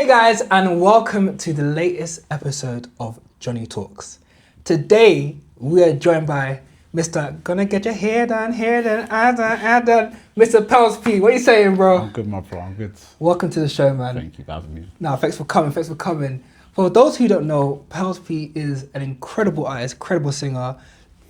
Hey guys, and welcome to the latest episode of Johnny Talks. Today we are joined by Mr. Gonna Get Your Hair Done, I done, Mr. Pels P. What are you saying, bro? I'm good, my bro. I'm good. Welcome to the show, man. Thank you for having me. No, thanks for coming. For those who don't know, Pels P is an incredible artist, incredible singer.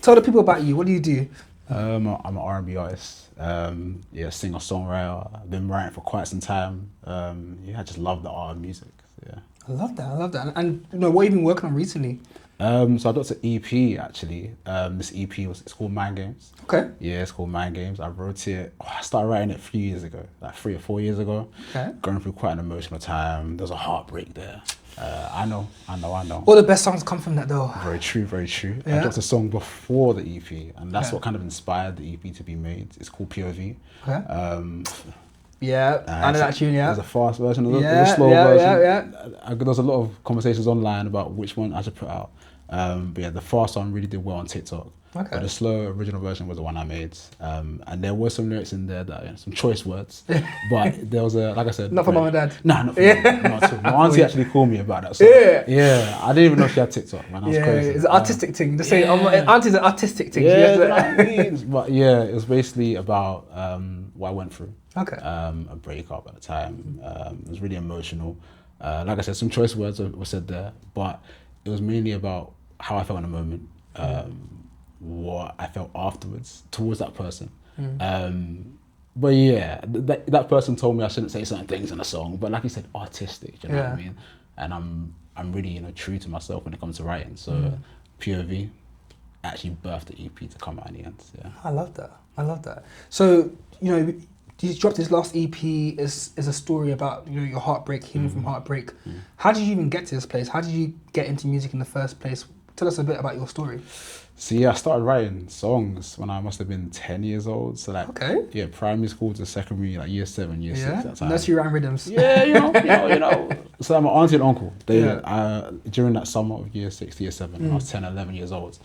Tell the people about you. What do you do? I'm an R&B artist. Singer, songwriter. I've been writing for quite some time. I just love the art of music. So, yeah. I love that. And you know, what have you been working on recently? So I got an EP actually. This EP it's called Mind Games. Okay. Yeah, it's called Mind Games. I wrote it. I started writing it a few years ago, like 3 or 4 years ago. Okay. Going through quite an emotional time. There's a heartbreak there. I know. All the best songs come from that though. Very true. Yeah. I dropped a song before the EP, and that's what kind of inspired the EP to be made. It's called POV. Okay. Yeah, I know that tune, yeah. There's a fast version, there's a slow version. Yeah. There's a lot of conversations online about which one I should put out. But yeah, the fast one really did well on TikTok. Okay. But the slow original version was the one I made. And there were some lyrics in there that, some choice words. But there was like I said. Not for mum and dad? No, not for mum. Not at all. My auntie actually called me about that song. Yeah, I didn't even know she had TikTok, man. That was crazy. It's an artistic thing. Just say, auntie's an artistic thing. Yeah, you know what I mean? But yeah, it was basically about what I went through. Okay. A breakup at the time. It was really emotional. Like I said, some choice words were said there, but it was mainly about how I felt in the moment, what I felt afterwards towards that person. But yeah, that person told me I shouldn't say certain things in a song, but like you said, artistic, you know what I mean? And I'm really, true to myself when it comes to writing. So POV actually birthed the EP to come out in the end. Yeah. I love that. So, you dropped this last EP is a story about your heartbreak, healing from heartbreak. How did you even get to this place? How did you get into music in the first place? Tell us a bit about your story. So yeah, I started writing songs when I must have been 10 years old. So primary school to secondary, like year 7, year 6 at that time. Nursery rhyme rhythms. Yeah, you know. So my auntie and uncle, during that summer of year 6 to year 7, when I was 10, 11 years old,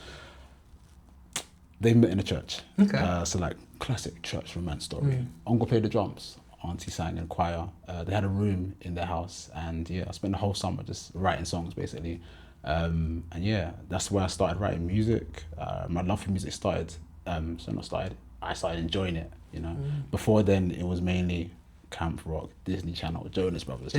they met in a church. Okay. So like classic church romance story. Uncle played the drums, auntie sang in choir. They had a room in their house, and I spent the whole summer just writing songs basically. That's where I started writing music. My love for music started. I started enjoying it. Before then it was mainly camp rock, Disney Channel, Jonas Brothers.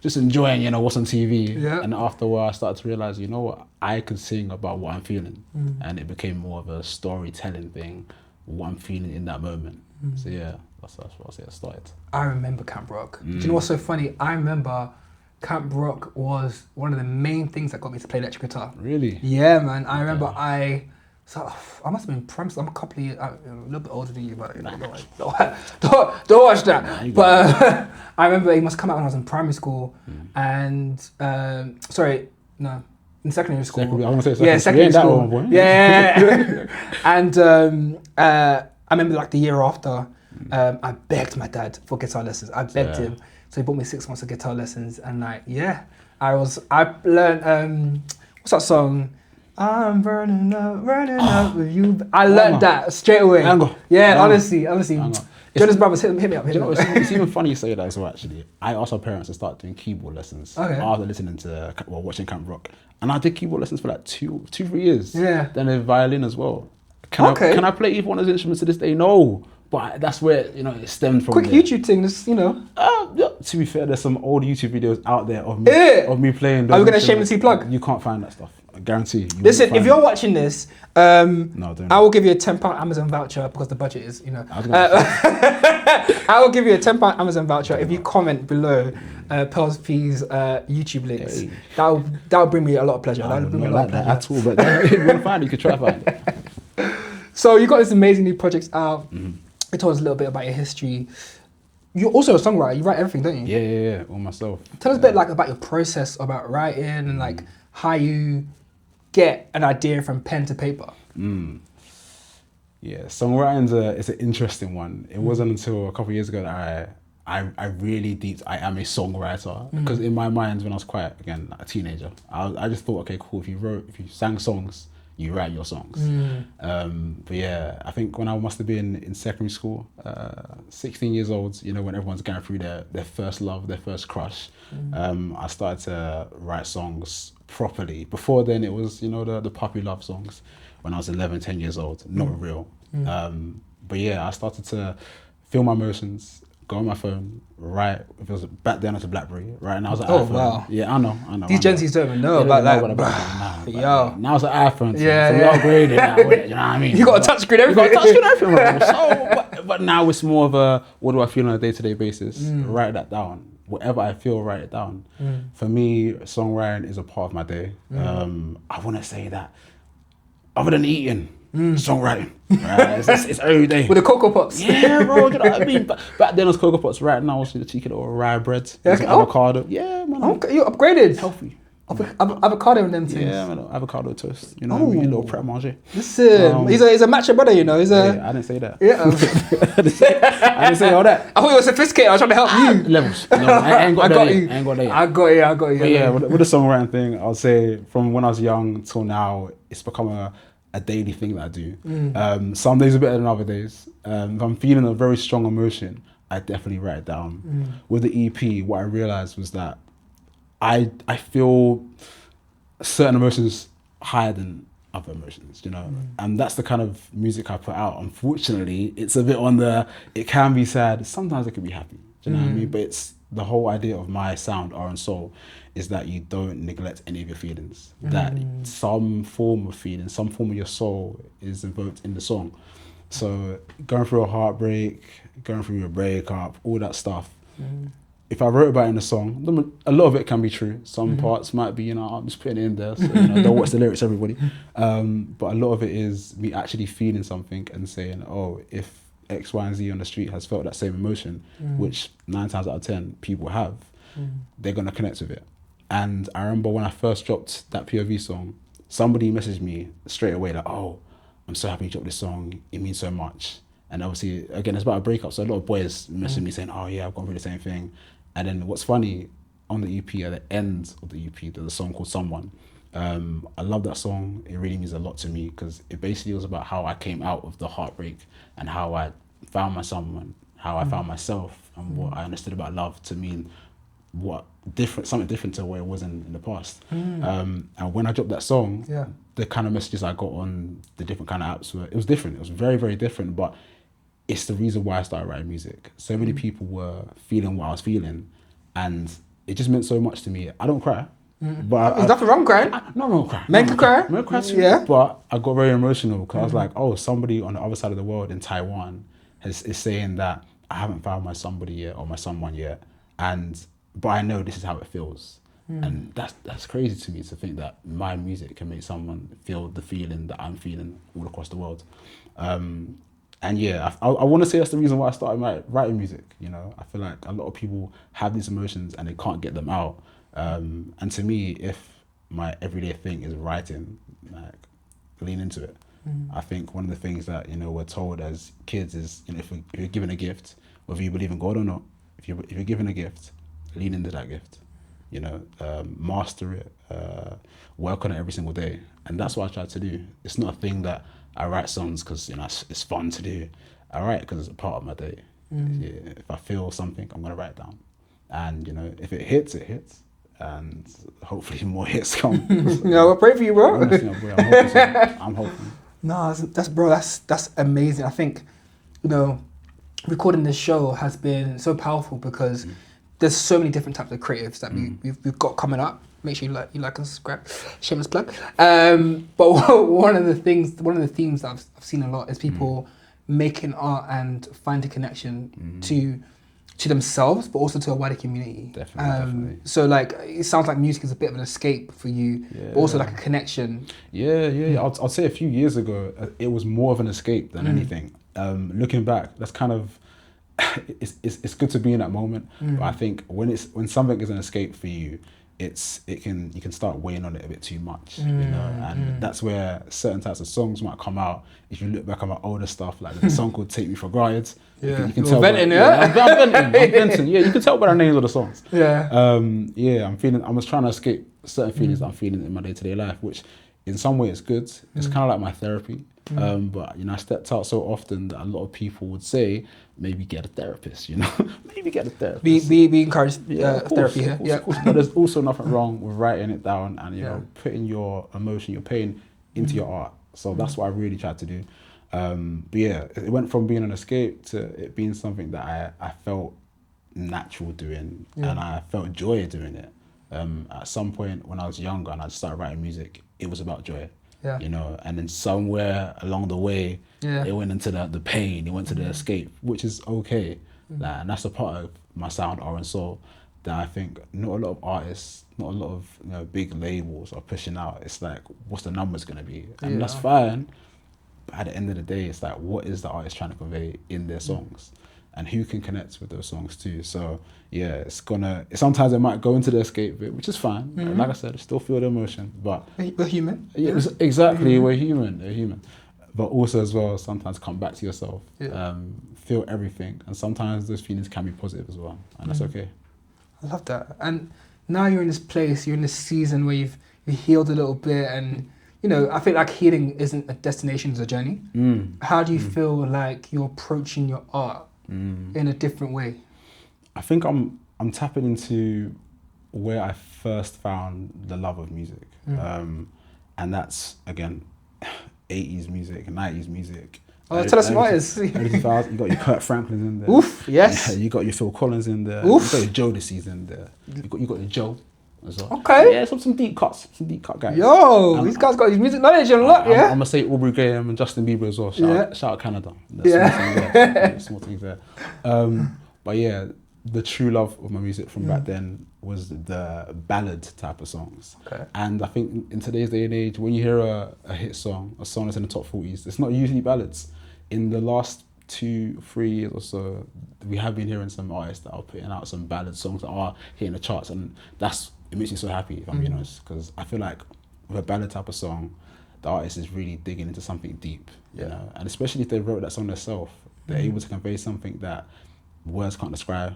Just enjoying, what's on TV. Yeah. And after a while I started to realize, what, I could sing about what I'm feeling. And it became more of a storytelling thing, what I'm feeling in that moment. So yeah, that's what I say it started. I remember camp rock. Do you know what's so funny? I remember camp rock was one of the main things that got me to play electric guitar. Really? Yeah, man. I remember I must have been primary. I'm a couple of years, a little bit older than you, but don't watch that. But I remember it must come out when I was in primary school, and in secondary school. I want to say secondary school. Yeah. And I remember like the year after, I begged my dad for guitar lessons. I begged him, so he bought me 6 months of guitar lessons, and I learned what's that song? I'm burning up with you. I learned that straight away. Honestly. Jonas Brothers, hit me up. It's even funny you say that as well, actually. I asked my parents to start doing keyboard lessons after listening to, watching camp rock. And I did keyboard lessons for like 2-3 years. Yeah. Then a violin as well. Can I play either one of those instruments to this day? No. But that's where, it stemmed from. Quick YouTube thing, to be fair, there's some old YouTube videos out there of me playing. Are we going to shamelessly plug? You can't find that stuff. I guarantee you. Listen, if you're watching this, I will give you a £10 Amazon voucher because the budget is, I will give you a £10 Amazon voucher if you comment below Pels P's YouTube links. Hey. That'll bring me a lot of pleasure. That'll bring me a lot of pleasure. At all, but if you want to find it, you can try to find it. So you got this amazing new projects out. You told us a little bit about your history. You're also a songwriter. You write everything, don't you? Yeah, all myself. Tell us a bit about your process about writing and how you get an idea from pen to paper. Yeah, songwriting is an interesting one. It wasn't until a couple of years ago that I really deep. I am a songwriter because in my mind when I was quite a teenager, I just thought, okay, cool. If you sang songs, you write your songs. But yeah, I think when I must have been in secondary school, 16 years old, you know, when everyone's going through their first love, their first crush, I started to write songs properly. Before then, it was, you know, the puppy love songs when I was 11, 10 years old, not real. But yeah, I started to feel my emotions, go on my phone, write. If it was back then, it was a BlackBerry. Right now, it's an iPhone. Wow. Yeah, I know. These Gen Zs don't even know about that. Yo. Now it's an iPhone. So we Yeah. upgraded now. You know what I mean? You got a touchscreen everything. You got a touchscreen everything. Bro. So, but now it's more of a, what do I feel on a day-to-day basis? Write that down. Whatever I feel, write it down. For me, songwriting is a part of my day. I want to say that, other than eating, songwriting, right? It's every day. With the Cocoa Pops. Yeah, bro, you know what I mean? Back then it was Cocoa Pots, right now it's the cheeky little rye bread, avocado. Yeah, man. Okay, you upgraded. Healthy. Avocado and them things. Yeah, man, avocado toast. You know what I mean? A little prep manger. Listen, he's a matcha brother, you know. Yeah, I didn't say that. Yeah. I didn't say all that. I thought you were sophisticated. I was trying to help you. Levels. I ain't got that yet. I ain't got that yet. I got you. But yeah, with the songwriting thing, I'll say from when I was young till now, it's become a daily thing that I do. Some days are better than other days. If I'm feeling a very strong emotion, I definitely write it down. With the EP, what I realized was that I feel certain emotions higher than other emotions, you know, and that's the kind of music I put out. Unfortunately, it's a bit on it can be sad, sometimes it can be happy, do you know what I mean? But it's the whole idea of my sound, RnSoul, is that you don't neglect any of your feelings, that some form of feeling, some form of your soul is invoked in the song. So going through a heartbreak, going through a breakup, all that stuff, if I wrote about it in a song, a lot of it can be true. Some parts might be, you know, I'm just putting it in there, so, you know, don't watch the lyrics, everybody. But a lot of it is me actually feeling something and saying, oh, if X, Y, and Z on the street has felt that same emotion, which 9 times out of 10 people have, they're going to connect with it. And I remember when I first dropped that POV song, somebody messaged me straight away like, oh, I'm so happy you dropped this song, it means so much. And obviously, again, it's about a breakup, so a lot of boys messaged me saying, oh yeah, I've gone through the same thing. And then what's funny, on the EP, at the end of the EP, there's a song called Someone. I love that song. It really means a lot to me because it basically was about how I came out of the heartbreak and how I found my someone, how I found myself, and what I understood about love to mean something different to where it was in the past. And when I dropped that song, the kind of messages I got on the different kind of apps it was different. It was very, very different, but it's the reason why I started writing music. So many people were feeling what I was feeling, and it just meant so much to me. I don't cry, but there's nothing wrong crying. Not wrong crying. Men can cry. Men cry too. Yeah. But I got very emotional because I was like, oh, somebody on the other side of the world in Taiwan is saying that I haven't found my somebody yet or my someone yet, but I know this is how it feels. And that's crazy to me to think that my music can make someone feel the feeling that I'm feeling all across the world. And yeah, I want to say that's the reason why I started writing music. You know, I feel like a lot of people have these emotions and they can't get them out. And to me, if my everyday thing is writing, like, lean into it. I think one of the things that, you know, we're told as kids is, you know, if you're given a gift, whether you believe in God or not, if you're given a gift, lean into that gift. You know, master it, work on it every single day. And that's what I try to do. It's not a thing that I write songs because, you know, it's fun to do. I write because it's a part of my day. Yeah, if I feel something, I'm going to write it down. And, you know, if it hits, it hits. And hopefully more hits come. Yeah, we'll pray for you, bro. Honestly, boy, I'm hoping so. I'm hoping. No, that's amazing. I think, you know, recording this show has been so powerful because there's so many different types of creatives that we've got coming up. Make sure you like and subscribe. Shameless plug. But one of the themes that I've seen a lot is people making art and finding connection to themselves, but also to a wider community. Definitely. So like, it sounds like music is a bit of an escape for you, but also like a connection. Yeah. I'd say a few years ago, it was more of an escape than anything. Looking back, that's kind of, it's good to be in that moment. But I think when something is an escape for you, you can start weighing on it a bit too much, you know, and that's where certain types of songs might come out. If you look back on my older stuff, like there's a song called "Take Me for Granted." You can tell. Venting, I'm venting. Yeah, you can tell by the names of the songs. Yeah. I was trying to escape certain feelings that I'm feeling in my day-to-day life, which in some way it's good. It's kind of like my therapy. But I stepped out so often that a lot of people would say, maybe get a therapist, maybe get a therapist. Be encouraged therapy here. Of course. But there's also nothing wrong with writing it down and putting your emotion, your pain into your art. So that's what I really tried to do. But yeah, it went from being an escape to it being something that I felt natural doing, and I felt joy doing it. At some point when I was younger and I started writing music, it was about joy. And then somewhere along the way, it went into the pain, it went to the escape, which is okay. And that's a part of my sound, RnSoul, that I think not a lot of artists, not a lot of big labels are pushing out. It's like, what's the numbers gonna be? And that's fine. But at the end of the day, it's like, what is the artist trying to convey in their songs? And who can connect with those songs too? So yeah, sometimes it might go into the escape bit, which is fine. Like I said, I still feel the emotion, but we're human. Yeah, exactly, we're human. But also as well, sometimes come back to yourself, feel everything, and sometimes those feelings can be positive as well, and that's okay. I love that. And now you're in this place, you're in this season where you've healed a little bit, and I feel like healing isn't a destination, it's a journey. How do you feel like you're approaching your art in a different way? I think I'm tapping into where I first found the love of music, and that's again 80s music, 90s music. Oh, tell us some artists. You got your Kurt Franklins in there. Oof, yes. Yeah, you got your Phil Collins in there. Oof. You got your Jodeci's in there. You got your Joe as well. Okay. Yeah, some deep cut guys. Yo, these guys got his music knowledge a lot, yeah? I'm gonna say Aubrey Graham and Justin Bieber as well. Shout out Canada. Small things there. But yeah, the true love of my music from back then was the ballad type of songs. Okay. And I think in today's day and age, when you hear a hit song, a song that's in the top 40s, it's not usually ballads. In the last 2-3 years or so, we have been hearing some artists that are putting out some ballad songs that are hitting the charts, and it makes me so happy, if I'm being honest, because I feel like with a ballad type of song, the artist is really digging into something deep, and especially if they wrote that song themselves, they're able to convey something that words can't describe.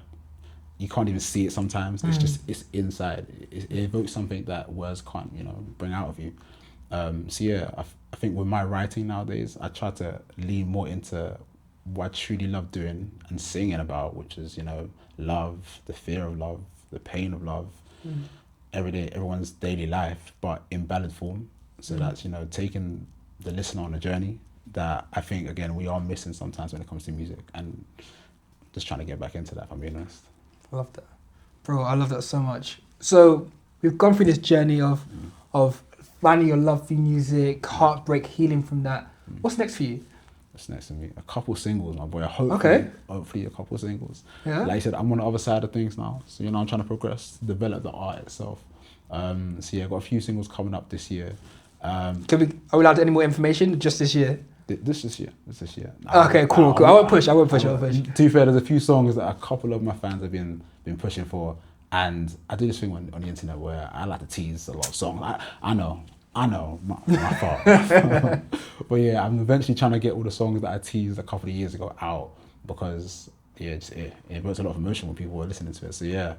You can't even see it sometimes. It's inside. It evokes something that words can't, bring out of you. So yeah, I think with my writing nowadays, I try to lean more into what I truly love doing and singing about, which is, love, the fear of love, the pain of love, every day, everyone's daily life, but in ballad form. So that's, taking the listener on a journey that I think, again, we are missing sometimes when it comes to music, and just trying to get back into that, if I'm being honest. I love that. Bro, I love that so much. So we've gone through this journey of finding your love for music, heartbreak, healing from that. What's next for you? What's next for me? A couple singles, my boy. Hopefully a couple singles. Yeah. Like you said, I'm on the other side of things now. So, I'm trying to progress, develop the art itself. So yeah, I've got a few singles coming up this year. Are we allowed any more information just this year? This year. Okay, cool. I won't push. To be fair, there's a few songs that a couple of my fans have been pushing for, and I do this thing on the internet where I like to tease a lot of songs. I know, my fault. But yeah, I'm eventually trying to get all the songs that I teased a couple of years ago out, because it evokes a lot of emotion when people are listening to it. So yeah.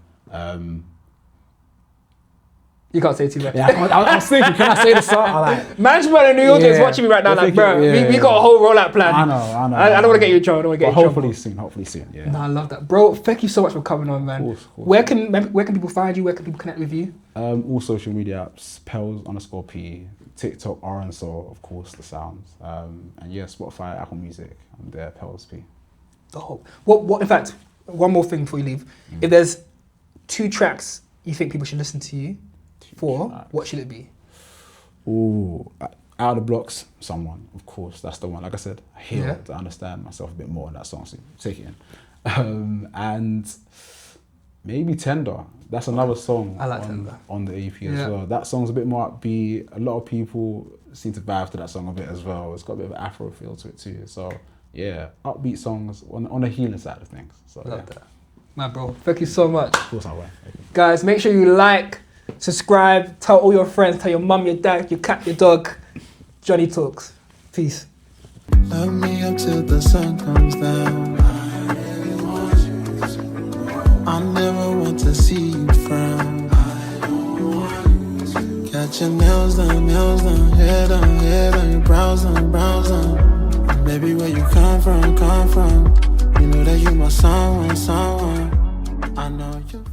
You can't say too much. Yeah, I was thinking, can I say the song? Management in the audience watching me right now, like, bro, we got a whole rollout plan. I know. I don't want to get you in trouble. Hopefully soon. Yeah. No, I love that, bro. Thank you so much for coming on, man. Of course. Where can people find you? Where can people connect with you? All social media apps, Pels_P, TikTok, RnSoul, of course, the sounds, and yeah, Spotify, Apple Music. I'm there, Pels P. Oh, what? In fact, one more thing before you leave. If there's 2 tracks you think people should listen to you for, what should it be? Ooh, Out of the Blocks, Someone, of course, that's the one. Like I said, I hear to understand myself a bit more in that song, so take it in. And maybe Tender, that's another song on the EP as well. That song's a bit more upbeat. A lot of people seem to vibe to that song a bit as well. It's got a bit of an Afro feel to it too. So yeah, upbeat songs on the healing side of things. So love that. My bro, thank you so much. Of course I will. Guys, make sure you like, subscribe, tell all your friends, tell your mum, your dad, your cat, your dog. Johnny Talks. Peace. Love me up till the sun comes down. I never want to see you frown. Catch Get your nails done, hair done, your brows done. And baby, where you come from, you know that you my someone. I know you